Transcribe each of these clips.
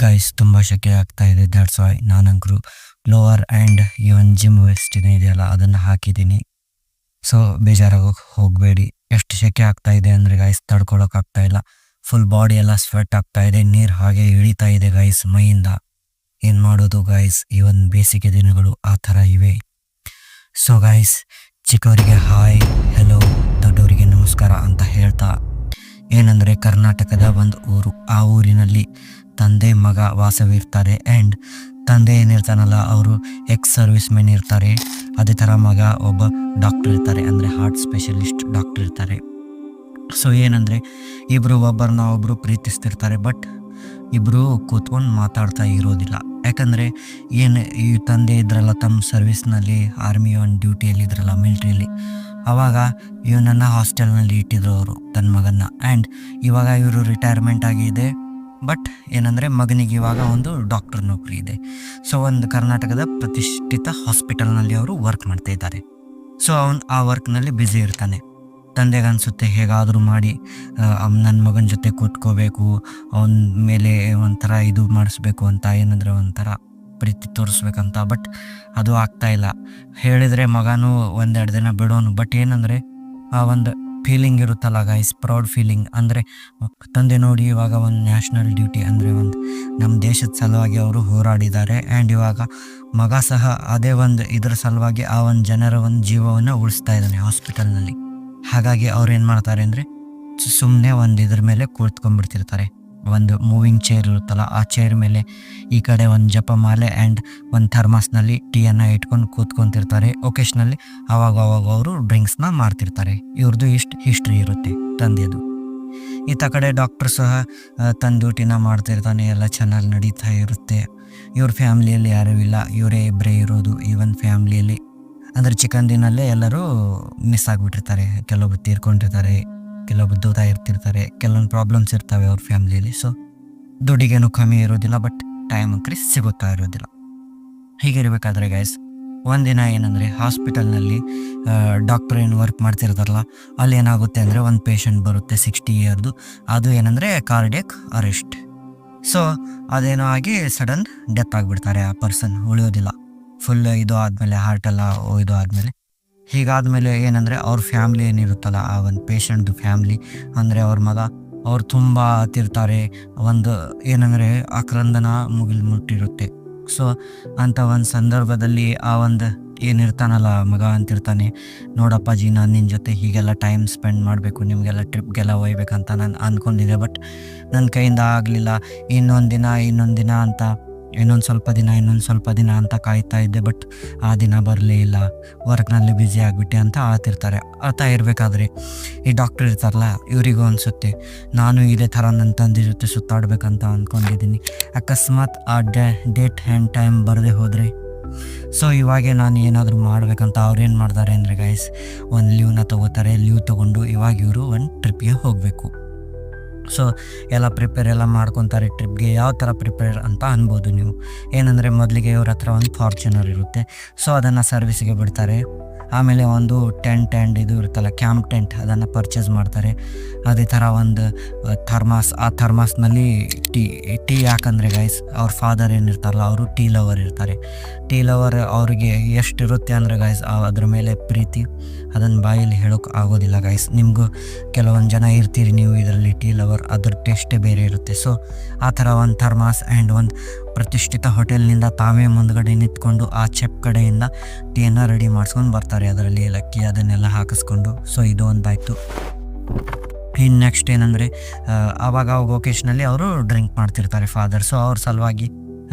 Guys ತುಂಬ ಶೆಕೆ ಆಗ್ತಾ ಇದೆ. ದ್ಯಾಟ್ಸ್ ವೈ ನಾನಂಕರು lower and even gym vest ಇದೆಯಲ್ಲ ಅದನ್ನು ಹಾಕಿದ್ದೀನಿ. ಸೊ ಬೇಜಾರಾಗೋಕೆ ಹೋಗಬೇಡಿ. ಎಷ್ಟು ಶೆಕೆ ಆಗ್ತಾ ಇದೆ ಅಂದರೆ ಗೈಸ್ ತಡ್ಕೊಳಕ್ಕಾಗ್ತಾ ಇಲ್ಲ. ಫುಲ್ ಬಾಡಿ ಎಲ್ಲ ಸ್ವೆಟ್ ಆಗ್ತಾ ಇದೆ. ನೀರು ಹಾಗೆ ಇಳಿತಾ ಇದೆ ಗೈಸ್ ಮೈಯಿಂದ. ಏನು ಮಾಡೋದು ಗೈಸ್, ಈವನ್ ಬೇಸಿಗೆ ದಿನಗಳು ಆ ಥರ ಇವೆ. ಸೊ ಗೈಸ್, ಚಿಕ್ಕವರಿಗೆ ಹಾಯ್ ಹೆಲೋ, ದೊಡ್ಡವರಿಗೆ ನಮಸ್ಕಾರ ಅಂತ ಹೇಳ್ತಾ, ಏನಂದರೆ ಕರ್ನಾಟಕದ ಒಂದು ಊರು, ಆ ಊರಿನಲ್ಲಿ ತಂದೆ ಮಗ ವಾಸವಿರ್ತಾರೆ. ಆ್ಯಂಡ್ ತಂದೆ ಏನಿರ್ತಾನಲ್ಲ ಅವರು ಎಕ್ಸ್ ಸರ್ವಿಸ್ ಮೆನ್ ಇರ್ತಾರೆ. ಅದೇ ಥರ ಮಗ ಒಬ್ಬ ಡಾಕ್ಟರ್ ಇರ್ತಾರೆ, ಅಂದರೆ ಹಾರ್ಟ್ ಸ್ಪೆಷಲಿಸ್ಟ್ ಡಾಕ್ಟರ್ ಇರ್ತಾರೆ. ಸೊ ಏನಂದರೆ ಇಬ್ಬರು ಒಬ್ಬರನ್ನ ಒಬ್ಬರು ಪ್ರೀತಿಸ್ತಿರ್ತಾರೆ, ಬಟ್ ಇಬ್ಬರು ಕೂತ್ಕೊಂಡು ಮಾತಾಡ್ತಾ ಇರೋದಿಲ್ಲ. ಯಾಕಂದರೆ ಏನು ಈ ತಂದೆ ಇದ್ರಲ್ಲ ತಮ್ಮ ಸರ್ವಿಸ್ನಲ್ಲಿ, ಆರ್ಮಿ ಒಂದು ಡ್ಯೂಟಿಯಲ್ಲಿ ಇದ್ರಲ್ಲ ಮಿಲ್ಟ್ರಿಯಲ್ಲಿ, ಆವಾಗ ಇವನನ್ನು ಹಾಸ್ಟೆಲ್ನಲ್ಲಿ ಇಟ್ಟಿದ್ರು ಅವರು ತನ್ನ ಮಗನ್ನ. ಆ್ಯಂಡ್ ಇವಾಗ ಇವರು ರಿಟೈರ್ಮೆಂಟ್ ಆಗಿದೆ, ಬಟ್ ಏನಂದರೆ ಮಗನಿಗೆ ಇವಾಗ ಒಂದು ಡಾಕ್ಟರ್ ನೌಕರಿ ಇದೆ. ಸೊ ಒಂದು ಕರ್ನಾಟಕದ ಪ್ರತಿಷ್ಠಿತ ಹಾಸ್ಪಿಟಲ್ನಲ್ಲಿ ಅವರು ವರ್ಕ್ ಮಾಡ್ತಾ ಇದ್ದಾರೆ. ಸೊ ಅವನು ಆ ವರ್ಕ್ನಲ್ಲಿ ಬ್ಯುಸಿ ಇರ್ತಾನೆ. ತಂದೆಗೆ ಅನಿಸುತ್ತೆ ಹೇಗಾದರೂ ಮಾಡಿ ನನ್ನ ಮಗನ ಜೊತೆ ಕೂತ್ಕೋಬೇಕು, ಅವನ ಮೇಲೆ ಒಂಥರ ಇದು ಮಾಡಿಸ್ಬೇಕು ಅಂತ, ಏನಂದರೆ ಒಂಥರ ಪ್ರೀತಿ ತೋರಿಸ್ಬೇಕಂತ. ಬಟ್ ಅದು ಆಗ್ತಾಯಿಲ್ಲ. ಹೇಳಿದರೆ ಮಗನೂ ಒಂದೆರಡು ದಿನ ಬಿಡೋನು, ಬಟ್ ಏನಂದರೆ ಆ ಒಂದು ಫೀಲಿಂಗ್ ಇರುತ್ತಲ್ಲ ಗೈಸ್, ಪ್ರೌಡ್ ಫೀಲಿಂಗ್. ಅಂದರೆ ತಂದೆ ನೋಡಿ ಇವಾಗ ಒಂದು ನ್ಯಾಷನಲ್ ಡ್ಯೂಟಿ, ಅಂದರೆ ಒಂದು ನಮ್ಮ ದೇಶದ ಸಲುವಾಗಿ ಅವರು ಹೋರಾಡಿದ್ದಾರೆ. ಆ್ಯಂಡ್ ಇವಾಗ ಮಗ ಸಹ ಅದೇ ಒಂದು ಇದರ ಸಲುವಾಗಿ ಆ ಒಂದು ಜನರ ಒಂದು ಜೀವವನ್ನು ಉಳಿಸ್ತಾ ಇದ್ದಾನೆ ಹಾಸ್ಪಿಟಲ್ನಲ್ಲಿ. ಹಾಗಾಗಿ ಅವ್ರು ಏನು ಮಾಡ್ತಾರೆ ಅಂದರೆ ಸುಮ್ಮನೆ ಒಂದು ಇದ್ರ ಮೇಲೆ ಕೂತ್ಕೊಂಡ್ಬಿಡ್ತಿರ್ತಾರೆ. ಒಂದು ಮೂವಿಂಗ್ ಚೇರ್ ಇರುತ್ತಲ್ಲ, ಆ ಚೇರ್ ಮೇಲೆ ಈ ಕಡೆ ಒಂದು ಜಪಮಾಲೆ ಆ್ಯಂಡ್ ಒಂದು ಥರ್ಮಾಸ್ನಲ್ಲಿ ಟೀಯನ್ನು ಇಟ್ಕೊಂಡು ಕೂತ್ಕೊತಿರ್ತಾರೆ. ಒಕೇಶ್ನಲ್ಲಿ ಅವಾಗ ಅವರು ಡ್ರಿಂಕ್ಸ್ನ ಮಾಡ್ತಿರ್ತಾರೆ. ಇವ್ರದ್ದು ಇಷ್ಟು ಹಿಸ್ಟ್ರಿ ಇರುತ್ತೆ ತಂದೆದು. ಈತ ಕಡೆ ಡಾಕ್ಟ್ರು ಸಹ ತನ್ನ ಡ್ಯೂಟಿನ ಮಾಡ್ತಿರ್ತಾನೆ, ಎಲ್ಲ ಚೆನ್ನಾಗಿ ನಡೀತಾ ಇರುತ್ತೆ. ಇವ್ರ ಫ್ಯಾಮ್ಲಿಯಲ್ಲಿ ಯಾರೂ ಇಲ್ಲ, ಇವರೇ ಇಬ್ಬರೇ ಇರೋದು. ಈವನ್ ಫ್ಯಾಮ್ಲಿಯಲ್ಲಿ ಅಂದರೆ ಚಿಕ್ಕಂದಿನಲ್ಲೇ ಎಲ್ಲರೂ ಮಿಸ್ ಆಗಿಬಿಟ್ಟಿರ್ತಾರೆ. ಕೆಲವೊಬ್ರು ತೀರ್ಕೊಂಡಿರ್ತಾರೆ, ಕೆಲವೊಬ್ರು ದೂರ ಇರ್ತಿರ್ತಾರೆ, ಕೆಲವೊಂದು ಪ್ರಾಬ್ಲಮ್ಸ್ ಇರ್ತವೆ ಅವ್ರ ಫ್ಯಾಮ್ಲಿಯಲ್ಲಿ. ಸೊ ದುಡ್ಡಿಗೇನು ಕಮ್ಮಿ ಇರೋದಿಲ್ಲ, ಬಟ್ ಟೈಮ್ ಅಂಕರಿ ಸಿಗುತ್ತಾ ಇರೋದಿಲ್ಲ. ಹೀಗಿರಬೇಕಾದ್ರೆ ಗೈಸ್, ಒಂದಿನ ಏನಂದರೆ ಹಾಸ್ಪಿಟಲ್ನಲ್ಲಿ ಡಾಕ್ಟ್ರ್ ಏನು ವರ್ಕ್ ಮಾಡ್ತಿರ್ತಾರಲ್ಲ, ಅಲ್ಲಿ ಏನಾಗುತ್ತೆ ಅಂದರೆ ಒಂದು ಪೇಷಂಟ್ ಬರುತ್ತೆ 60 ಇಯರ್ದು. ಅದು ಏನಂದರೆ ಕಾರ್ಡಿಯಕ್ ಅರೆಸ್ಟ್. ಸೊ ಅದೇನೋ ಆಗಿ ಸಡನ್ ಡೆತ್ ಆಗಿಬಿಡ್ತಾರೆ. ಆ ಪರ್ಸನ್ ಉಳಿಯೋದಿಲ್ಲ. ಫುಲ್ ಇದು ಆದಮೇಲೆ, ಹಾರ್ಟೆಲ್ಲ ಇದು ಆದಮೇಲೆ, ಹೀಗಾದಮೇಲೆ ಏನಂದರೆ ಅವ್ರ ಫ್ಯಾಮ್ಲಿ ಏನಿರುತ್ತಲ್ಲ, ಆ ಒಂದು ಪೇಷಂಟ್ದು ಫ್ಯಾಮ್ಲಿ, ಅಂದರೆ ಅವ್ರ ಮಗ, ಅವ್ರು ತುಂಬ ಅತ್ತಿರ್ತಾರೆ. ಒಂದು ಏನಂದರೆ ಆಕ್ರಂದನ ಮುಟ್ಟಿರುತ್ತೆ. ಸೊ ಅಂಥ ಒಂದು ಸಂದರ್ಭದಲ್ಲಿ ಆ ಒಂದು ಏನಿರ್ತಾನಲ್ಲ ಮಗ ಅಂತಿರ್ತಾನೆ, ನೋಡಪ್ಪಾಜಿ, ನಾನು ನಿನ್ನ ಜೊತೆ ಹೀಗೆಲ್ಲ ಟೈಮ್ ಸ್ಪೆಂಡ್ ಮಾಡಬೇಕು, ನಿಮಗೆಲ್ಲ ಟ್ರಿಪ್ಗೆಲ್ಲ ಒಯ್ಬೇಕಂತ ನಾನು ಅಂದ್ಕೊಂಡಿದ್ದೆ, ಬಟ್ ನನ್ನ ಕೈಯಿಂದ ಆಗಲಿಲ್ಲ. ಇನ್ನೊಂದು ದಿನ ಅಂತ, ಇನ್ನೊಂದು ಸ್ವಲ್ಪ ದಿನ ಅಂತ ಕಾಯ್ತಾ ಇದ್ದೆ, ಬಟ್ ಆ ದಿನ ಬರಲೇ ಇಲ್ಲ, ವರ್ಕ್ನಲ್ಲಿ ಬ್ಯುಸಿ ಆಗಿಬಿಟ್ಟೆ ಅಂತ ಆಳ್ತಾ ಇರಬೇಕಾದ್ರೆ ಈ ಡಾಕ್ಟರ್ ಇರ್ತಾರಲ್ಲ, ಇವರಿಗೂ ಅನಿಸುತ್ತೆ ನಾನು ಇದೇ ಥರ ನನ್ನ ತಂದೆ ಜೊತೆ ಸುತ್ತಾಡಬೇಕಂತ ಅಂದ್ಕೊಂಡಿದ್ದೀನಿ. ಅಕಸ್ಮಾತ್ ಆ ಡೇಟ್ ಆ್ಯಂಡ್ ಟೈಮ್ ಬರದೇ ಹೋದರೆ, ಸೊ ಇವಾಗೆ ನಾನು ಏನಾದರೂ ಮಾಡಬೇಕಂತ ಅವ್ರೇನು ಮಾಡ್ತಾರೆ ಅಂದರೆ ಗೈಸ್, ಒಂದು ಲೀವ್ನ ತೊಗೋತಾರೆ. ಲೀವ್ ತೊಗೊಂಡು ಇವಾಗ ಇವರು ಒಂದು ಟ್ರಿಪ್ಗೆ ಹೋಗಬೇಕು. ಸೊ ಎಲ್ಲ ಪ್ರಿಪೇರ್ ಎಲ್ಲ ಮಾಡ್ಕೊತಾರೆ ಟ್ರಿಪ್ಗೆ. ಯಾವ ಥರ ಪ್ರಿಪೇರ್ ಅಂತ ಅನ್ಬೋದು ನೀವು. ಏನಂದರೆ ಮೊದಲಿಗೆ ಇವ್ರ ಹತ್ರ ಒಂದು ಫಾರ್ಚುನರ್ ಇರುತ್ತೆ. ಸೊ ಅದನ್ನು ಸರ್ವಿಸಿಗೆ ಬಿಡ್ತಾರೆ. ಆಮೇಲೆ ಒಂದು ಟೆಂಟ್ ಆ್ಯಂಡ್ ಇದು ಇರುತ್ತಲ್ಲ, ಕ್ಯಾಂಪ್ ಟೆಂಟ್, ಅದನ್ನು ಪರ್ಚೇಸ್ ಮಾಡ್ತಾರೆ. ಅದೇ ಥರ ಒಂದು ಥರ್ಮಾಸ್, ಆ ಥರ್ಮಾಸ್ನಲ್ಲಿ ಟೀ ಯಾಕಂದರೆ ಗೈಸ್, ಅವ್ರ ಫಾದರ್ ಏನಿರ್ತಾರಲ್ಲ ಅವರು ಟೀ ಲವರ್ ಇರ್ತಾರೆ. ಟೀ ಲವರ್ ಅವ್ರಿಗೆ ಎಷ್ಟಿರುತ್ತೆ ಅಂದರೆ ಗೈಸ್, ಅದ್ರ ಮೇಲೆ ಪ್ರೀತಿ ಅದನ್ನು ಬಾಯಲ್ಲಿ ಹೇಳೋಕೆ ಆಗೋದಿಲ್ಲ ಗೈಸ್. ನಿಮಗೂ ಕೆಲವೊಂದು ಜನ ಇರ್ತೀರಿ ನೀವು ಇದರಲ್ಲಿ ಟೀ ಲವರ್, ಅದ್ರ ಟೇಸ್ಟೇ ಬೇರೆ ಇರುತ್ತೆ. ಸೊ ಆ ಥರ ಒಂದು ಥರ್ಮಾಸ್ ಆ್ಯಂಡ್ ಒಂದು ಪ್ರತಿಷ್ಠಿತ ಹೋಟೆಲ್ನಿಂದ ತಾವೇ ಮುಂದ್ಗಡೆ ನಿಂತ್ಕೊಂಡು ಆ ಚೆಪ್ ಕಡೆಯಿಂದ ಟೀಯನ್ನು ರೆಡಿ ಮಾಡಿಸ್ಕೊಂಡು ಬರ್ತಾರೆ. ಅದರಲ್ಲಿ ಏಲಕ್ಕಿ ಅದನ್ನೆಲ್ಲ ಹಾಕಿಸ್ಕೊಂಡು. ಸೊ ಇದು ಒಂದಾಯಿತು. ಇನ್ನು ನೆಕ್ಸ್ಟ್ ಏನಂದರೆ ಆವಾಗ ಒಕೇಶ್ನಲ್ಲಿ ಅವರು ಡ್ರಿಂಕ್ ಮಾಡ್ತಿರ್ತಾರೆ ಫಾದರ್. ಸೊ ಅವ್ರ ಸಲುವಾಗಿ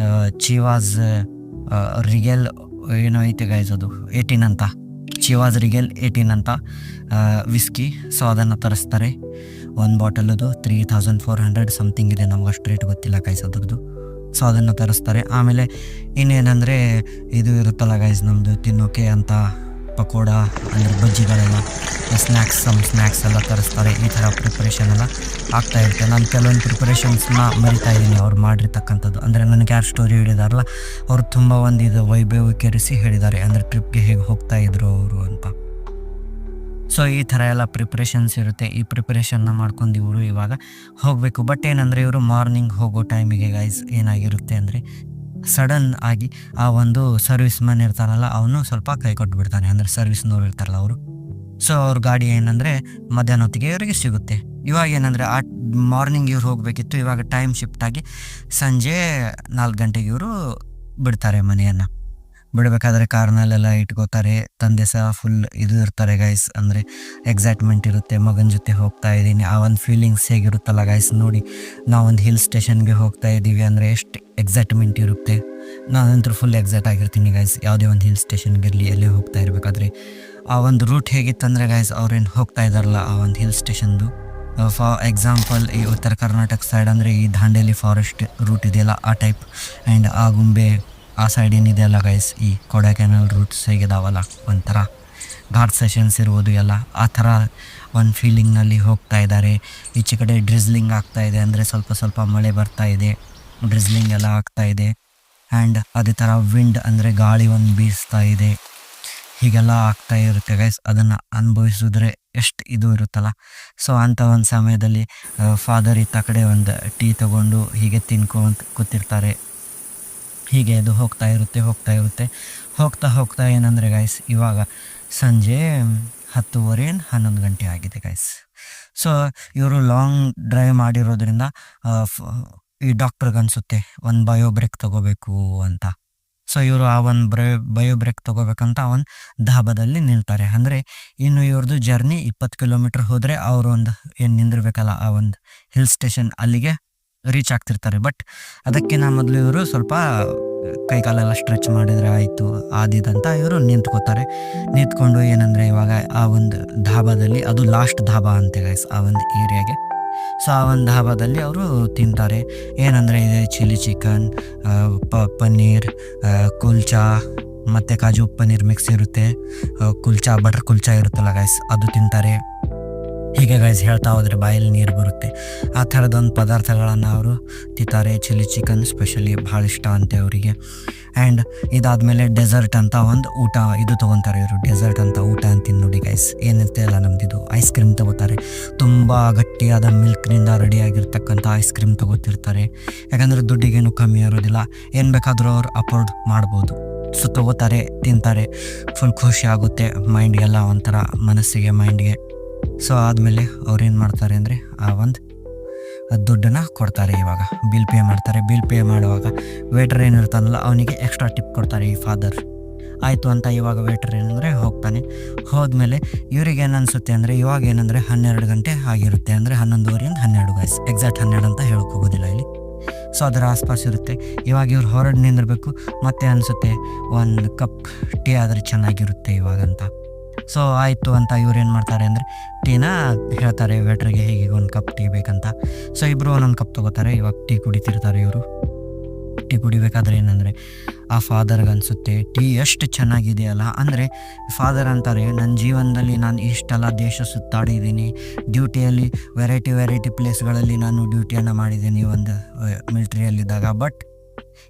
ಚಿವಾಸ್ ರಿಗೆಲ್ ಏನೋ ಐತೆ ಗೈಸ್, ಅದು 18 ಅಂತ, ಚಿವಾಸ್ ರಿಗೆಲ್ 18 ಅಂತ ವಿಸ್ಕಿ. ಸೊ ಅದನ್ನು ತರಿಸ್ತಾರೆ. ಒಂದು ಬಾಟಲದು 3400 ಸಮಥಿಂಗ್ ಇದೆ, ನಮ್ಗೆ ಅಷ್ಟು ರೇಟ್ ಗೊತ್ತಿಲ್ಲ ಗೈಸ್ ಅದ್ರದ್ದು. ಸೊ ಅದನ್ನು ತರಿಸ್ತಾರೆ. ಆಮೇಲೆ ಇನ್ನೇನಂದರೆ ಇದು ಇರುತ್ತಲ್ಲ ಗೈಸ್, ನಮ್ಮದು ತಿನ್ನೋಕೆ ಅಂತ ಪಕೋಡ ಅಂದರೆ ಬಜ್ಜಿಗಳೆಲ್ಲ, ಸ್ನ್ಯಾಕ್ಸ್ ಎಲ್ಲ ತರಿಸ್ತಾರೆ. ಈ ಥರ ಪ್ರಿಪ್ರೇಷನ್ ಎಲ್ಲ ಆಗ್ತಾ ಇರುತ್ತೆ. ನಾನು ಕೆಲವೊಂದು ಪ್ರಿಪ್ರೇಷನ್ಸ್ನ ಮರಿತಾ ಇದ್ದೀನಿ ಅವ್ರು ಮಾಡಿರ್ತಕ್ಕಂಥದ್ದು. ಅಂದರೆ ನನಗೆ ಯಾರು ಸ್ಟೋರಿ ಹೇಳಿದಾರಲ್ಲ, ಅವರು ತುಂಬ ಒಂದು ಇದು ವೈಭವೀಕರಿಸಿ ಹೇಳಿದ್ದಾರೆ, ಅಂದರೆ ಟ್ರಿಪ್ಗೆ ಹೇಗೆ ಹೋಗ್ತಾಯಿದ್ರು ಅವರು ಅಂತ. ಸೊ ಈ ಥರ ಎಲ್ಲ ಪ್ರಿಪ್ರೇಷನ್ಸ್ ಇರುತ್ತೆ. ಈ ಪ್ರಿಪ್ರೇಷನ್ನ ಮಾಡ್ಕೊಂಡು ಇವರು ಇವಾಗ ಹೋಗಬೇಕು. ಬಟ್ ಏನಂದರೆ ಇವರು ಮಾರ್ನಿಂಗ್ ಹೋಗೋ ಟೈಮಿಗೆ ಗೈಸ್ ಏನಾಗಿರುತ್ತೆ ಅಂದರೆ ಸಡನ್ ಆಗಿ ಆ ಒಂದು ಸರ್ವಿಸ್ ಮ್ಯಾನ್ ಇರ್ತಾನಲ್ಲ ಅವನು ಸ್ವಲ್ಪ ಕೈ ಕೊಟ್ಬಿಡ್ತಾನೆ. ಅಂದರೆ ಸರ್ವಿಸ್ನವ್ರು ಇರ್ತಾರಲ್ಲ ಅವರು. ಸೊ ಅವ್ರ ಗಾಡಿ ಏನಂದರೆ ಮಧ್ಯಾಹ್ನ ಹೊತ್ತಿಗೆ ಇವರಿಗೆ ಸಿಗುತ್ತೆ. ಇವಾಗ ಏನಂದರೆ ಆ ಮಾರ್ನಿಂಗ್ ಇವ್ರು ಹೋಗಬೇಕಿತ್ತು, ಇವಾಗ ಟೈಮ್ ಶಿಫ್ಟ್ ಆಗಿ ಸಂಜೆ 4 ಗಂಟೆಗೆ ಇವರು ಬಿಡ್ತಾರೆ ಮನೆಯನ್ನು. ಬಿಡಬೇಕಾದ್ರೆ ಕಾರ್ನಲ್ಲೆಲ್ಲ ಇಟ್ಕೋತಾರೆ. ತಂದೆ ಸಹ ಫುಲ್ ಇದು ಇರ್ತಾರೆ ಗೈಸ್, ಅಂದರೆ ಎಕ್ಸೈಟ್ಮೆಂಟ್ ಇರುತ್ತೆ. ಮಗನ ಜೊತೆ ಹೋಗ್ತಾ ಇದ್ದೀನಿ, ಆ ಒಂದು ಫೀಲಿಂಗ್ಸ್ ಹೇಗಿರುತ್ತಲ್ಲ ಗೈಸ್ ನೋಡಿ. ನಾವೊಂದು ಹಿಲ್ ಸ್ಟೇಷನ್ಗೆ ಹೋಗ್ತಾ ಇದ್ದೀವಿ ಅಂದರೆ ಎಷ್ಟು ಎಕ್ಸೈಟ್ಮೆಂಟ್ ಇರುತ್ತೆ. ನಾನಂತೂ ಫುಲ್ ಎಕ್ಸೈಟ್ ಆಗಿರ್ತೀನಿ ಗೈಸ್, ಯಾವುದೇ ಒಂದು ಹಿಲ್ ಸ್ಟೇಷನ್ಗಿರಲಿ ಎಲ್ಲೇ ಹೋಗ್ತಾ ಇರಬೇಕಾದ್ರೆ. ಆ ಒಂದು ರೂಟ್ ಹೇಗಿತ್ತಂದರೆ ಗೈಸ್, ಅವ್ರೇನು ಹೋಗ್ತಾ ಇದ್ದಾರಲ್ಲ ಆ ಒಂದು ಹಿಲ್ ಸ್ಟೇಷನ್ದು, ಫಾರ್ ಎಕ್ಸಾಂಪಲ್ ಈ ಉತ್ತರ ಕರ್ನಾಟಕ ಸೈಡ್ ಅಂದರೆ ಈ ದಾಂಡೇಲಿ ಫಾರೆಸ್ಟ್ ರೂಟ್ ಇದೆಯಲ್ಲ ಆ ಟೈಪ್, ಆ್ಯಂಡ್ ಆಗುಂಬೆ ಆ ಸೈಡ್ ಏನಿದೆಯಲ್ಲ ಗೈಸ್, ಈ ಕೊಡೈಕೆನಾಲ್ ರೂಟ್ಸ್ ಹೇಗಿದಾವಲ್ಲ ಒಂಥರ ಘಾಟ್ ಸೆಷನ್ಸ್ ಇರ್ಬೋದು ಎಲ್ಲ ಆ ಥರ ಒಂದು ಫೀಲಿಂಗ್ನಲ್ಲಿ ಹೋಗ್ತಾ ಇದ್ದಾರೆ. ಈಚೆ ಕಡೆ ಡ್ರಿಸ್ಲಿಂಗ್ ಆಗ್ತಾ ಇದೆ, ಅಂದರೆ ಸ್ವಲ್ಪ ಸ್ವಲ್ಪ ಮಳೆ ಬರ್ತಾ ಇದೆ, ಡ್ರಿಸ್ಲಿಂಗ್ ಎಲ್ಲ ಆಗ್ತಾ ಇದೆ. ಆ್ಯಂಡ್ ಅದೇ ಥರ ವಿಂಡ್ ಅಂದರೆ ಗಾಳಿ ಒಂದು ಬೀಸ್ತಾ ಇದೆ. ಹೀಗೆಲ್ಲ ಆಗ್ತಾ ಇರುತ್ತೆ ಗೈಸ್. ಅದನ್ನು ಅನುಭವಿಸಿದ್ರೆ ಎಷ್ಟು ಇದು ಇರುತ್ತಲ್ಲ. ಸೊ ಅಂಥ ಒಂದು ಸಮಯದಲ್ಲಿ ಫಾದರ್ ಇತ್ತ ಕಡೆ ಒಂದು ಟೀ ತೊಗೊಂಡು ಹೀಗೆ ತಿನ್ಕೊಂತ ಕೂತಿರ್ತಾರೆ. ಹೀಗೆ ಅದು ಹೋಗ್ತಾ ಇರುತ್ತೆ. ಹೋಗ್ತಾ ಏನಂದರೆ ಗೈಸ್ ಇವಾಗ ಸಂಜೆ 10:30 11 ಗಂಟೆ ಆಗಿದೆ ಗೈಸ್. ಸೊ ಇವರು ಲಾಂಗ್ ಡ್ರೈವ್ ಮಾಡಿರೋದ್ರಿಂದ ಈ ಡಾಕ್ಟ್ರಿಗೆ ಅನಿಸುತ್ತೆ ಒಂದು ಬಯೋ ಬ್ರೇಕ್ ತೊಗೋಬೇಕು ಅಂತ. ಸೊ ಇವರು ಆ ಒಂದು ಬಯೋ ಬ್ರೇಕ್ ತೊಗೋಬೇಕಂತ ಒಂದು ಧಾಬಾದಲ್ಲಿ ನಿಲ್ತಾರೆ. ಅಂದರೆ ಇನ್ನು ಇವ್ರದ್ದು ಜರ್ನಿ 20 ಕಿಲೋಮೀಟ್ರ್ ಹೋದರೆ ಅವರು ಒಂದು ಏನು ನಿಂದಿರ್ಬೇಕಲ್ಲ ಆ ಒಂದು ಹಿಲ್ ಸ್ಟೇಷನ್ ಅಲ್ಲಿಗೆ ರೀಚ್ ಆಗ್ತಿರ್ತಾರೆ. ಬಟ್ ಅದಕ್ಕಿಂತ ಮೊದಲು ಇವರು ಸ್ವಲ್ಪ ಕೈಕಾಲೆಲ್ಲ ಸ್ಟ್ರೆಚ್ ಮಾಡಿದರೆ ಆಯಿತು ಆದಿದಂತ ಇವರು ನಿಂತ್ಕೊಂಡು ಏನಂದರೆ ಇವಾಗ ಆ ಒಂದು ಧಾಬಾದಲ್ಲಿ, ಅದು ಲಾಸ್ಟ್ ಧಾಬಾ ಅಂತೆ ಗೈಸ್ ಆ ಒಂದು ಏರಿಯಾಗೆ. ಸೊ ಆ ಒಂದು ಧಾಬಾದಲ್ಲಿ ಅವರು ತಿಂತಾರೆ. ಏನಂದರೆ ಇದೆ ಚಿಲ್ಲಿ ಚಿಕನ್, ಪನ್ನೀರ್, ಕುಲ್ಚಾ ಮತ್ತು ಕಾಜು ಪನ್ನೀರ್ ಮಿಕ್ಸ್ ಇರುತ್ತೆ, ಕುಲ್ಚಾ ಬಟರ್ ಕುಲ್ಚಾ ಇರುತ್ತಲ್ಲ ಗೈಸ್ ಅದು ತಿಂತಾರೆ. ಹೀಗೆ ಗೈಸ್ ಹೇಳ್ತಾ ಹೋದರೆ ಬಾಯಲ್ಲಿ ನೀರು ಬರುತ್ತೆ. ಆ ಥರದೊಂದು ಪದಾರ್ಥಗಳನ್ನು ಅವರು ತಿಂತಾರೆ. ಚಿಲ್ಲಿ ಚಿಕನ್ ಸ್ಪೆಷಲಿ ಭಾಳ ಇಷ್ಟ ಅಂತೆ ಅವರಿಗೆ. ಆ್ಯಂಡ್ ಇದಾದಮೇಲೆ ಡೆಸರ್ಟ್ ಅಂತ ಒಂದು ಊಟ ಇದು ತೊಗೊತಾರೆ ಇವರು. ಡೆಸರ್ಟ್ ಅಂತ ಊಟ ಅಂತೀನಿ ನೋಡಿ ಗೈಸ್, ಏನಿರುತ್ತೆ ಅಲ್ಲ ನಮ್ಮದಿದು ಐಸ್ ಕ್ರೀಮ್ ತೊಗೋತಾರೆ. ತುಂಬ ಗಟ್ಟಿಯಾದ ಮಿಲ್ಕ್ನಿಂದ ರೆಡಿಯಾಗಿರ್ತಕ್ಕಂಥ ಐಸ್ ಕ್ರೀಮ್ ತೊಗೋತಿರ್ತಾರೆ. ಯಾಕಂದರೆ ದುಡ್ಡಿಗೇನು ಕಮ್ಮಿ ಇರೋದಿಲ್ಲ, ಏನು ಬೇಕಾದರೂ ಅವ್ರು ಅಫೋರ್ಡ್ ಮಾಡ್ಬೋದು. ಸೊ ತೊಗೋತಾರೆ, ತಿಂತಾರೆ, ಫುಲ್ ಖುಷಿ ಆಗುತ್ತೆ ಮೈಂಡ್ಗೆಲ್ಲ, ಒಂಥರ ಮನಸ್ಸಿಗೆ ಮೈಂಡ್ಗೆ. ಸೊ ಆದಮೇಲೆ ಅವ್ರೇನು ಮಾಡ್ತಾರೆ ಅಂದರೆ ಆ ಒಂದು ದುಡ್ಡನ್ನು ಕೊಡ್ತಾರೆ. ಇವಾಗ ಬಿಲ್ ಪೇ ಮಾಡ್ತಾರೆ. ಬಿಲ್ ಪೇ ಮಾಡುವಾಗ ವೇಟ್ರ್ ಏನಿರ್ತಾನಲ್ಲ ಅವನಿಗೆ ಎಕ್ಸ್ಟ್ರಾ ಟಿಪ್ ಕೊಡ್ತಾರೆ ಈ ಫಾದರ್. ಆಯಿತು ಅಂತ ಇವಾಗ ವೇಟ್ರ್ ಏನಂದರೆ ಹೋಗ್ತಾನೆ. ಹೋದ್ಮೇಲೆ ಇವ್ರಿಗೆ ಏನು ಅನಿಸುತ್ತೆ ಅಂದರೆ ಇವಾಗ ಏನಂದರೆ 12 ಗಂಟೆ ಆಗಿರುತ್ತೆ, ಅಂದರೆ 11:30 12 ಗೈಸ್, ಎಕ್ಸಾಕ್ಟ್ 12 ಅಂತ ಹೇಳಕ್ಕೆ ಹೋಗೋದಿಲ್ಲ ಇಲ್ಲಿ. ಸೊ ಅದರ ಆಸ್ಪಾಸ್ ಇರುತ್ತೆ. ಇವಾಗ ಇವ್ರು ಹೊರಗೆ ನಿಂದಿರಬೇಕು. ಮತ್ತೆ ಅನಿಸುತ್ತೆ ಒಂದು ಕಪ್ ಟೀ ಆದರೆ ಚೆನ್ನಾಗಿರುತ್ತೆ ಇವಾಗಂತ. ಸೊ ಆಯಿತು ಅಂತ ಇವ್ರು ಏನು ಮಾಡ್ತಾರೆ ಅಂದರೆ ಟೀನ ಹೇಳ್ತಾರೆ ವೇಟ್ರಿಗೆ, ಹೀಗೆ ಒಂದು ಕಪ್ ಟೀ ಬೇಕಂತ. ಸೊ ಇಬ್ಬರು ಒಂದೊಂದು ಕಪ್ ತೊಗೋತಾರೆ. ಇವಾಗ ಟೀ ಕುಡಿತಿರ್ತಾರೆ ಇವರು. ಟೀ ಕುಡಿಬೇಕಾದ್ರೆ ಏನಂದರೆ ಆ ಫಾದರ್ಗೆ ಅನಿಸುತ್ತೆ ಟೀ ಎಷ್ಟು ಚೆನ್ನಾಗಿದೆಯಲ್ಲ. ಅಂದರೆ ಫಾದರ್ ಅಂತಾರೆ, ನನ್ನ ಜೀವನದಲ್ಲಿ ನಾನು ಇಷ್ಟೆಲ್ಲ ದೇಶ ಸುತ್ತಾಡಿದ್ದೀನಿ, ಡ್ಯೂಟಿಯಲ್ಲಿ ವೆರೈಟಿ ಪ್ಲೇಸ್ಗಳಲ್ಲಿ ನಾನು ಡ್ಯೂಟಿಯನ್ನು ಮಾಡಿದ್ದೀನಿ ಒಂದು ಮಿಲ್ಟ್ರಿಯಲ್ಲಿದ್ದಾಗ. ಬಟ್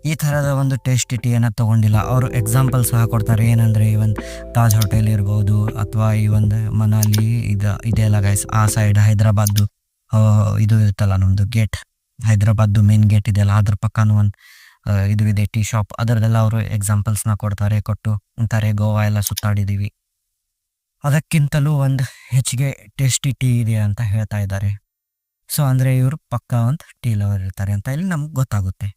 ಈ ಥರದ ಒಂದು ಟೇಸ್ಟಿ ಟೀಯನ್ನು ತೊಗೊಂಡಿಲ್ಲ. ಅವರು ಎಕ್ಸಾಂಪಲ್ ಸಹ ಕೊಡ್ತಾರೆ. ಏನಂದರೆ ಈ ಒಂದು ತಾಜ್ ಹೋಟೆಲ್ ಇರ್ಬೋದು, ಅಥವಾ ಈ ಒಂದು ಮನಾಲಿ ಇದೆಯಲ್ಲ ಗೈಸ್ ಆ ಸೈಡ್ ಹೈದ್ರಾಬಾದ್ದು ಇದು ಇರುತ್ತಲ್ಲ ನಮ್ಮದು ಗೇಟ್, ಹೈದ್ರಾಬಾದ್ದು ಮೇನ್ ಗೇಟ್ ಇದೆಯಲ್ಲ ಅದ್ರ ಪಕ್ಕನೂ ಒಂದು ಇದು ಇದೆ ಟೀ ಶಾಪ್. ಅದರದೆಲ್ಲ ಅವರು ಎಕ್ಸಾಂಪಲ್ಸ್ನ ಕೊಟ್ಟು ಅಂತಾರೆ ಗೋವಾ ಎಲ್ಲ ಸುತ್ತಾಡಿದ್ದೀವಿ, ಅದಕ್ಕಿಂತಲೂ ಒಂದು ಹೆಚ್ಚಿಗೆ ಟೇಸ್ಟಿ ಟೀ ಇದೆ ಅಂತ ಹೇಳ್ತಾ ಇದ್ದಾರೆ. ಸೊ ಅಂದರೆ ಇವರು ಪಕ್ಕ ಒಂದು ಟೀ ಲವರ್ ಇರ್ತಾರೆ ಅಂತ ಇಲ್ಲಿ ನಮ್ಗೆ ಗೊತ್ತಾಗುತ್ತೆ.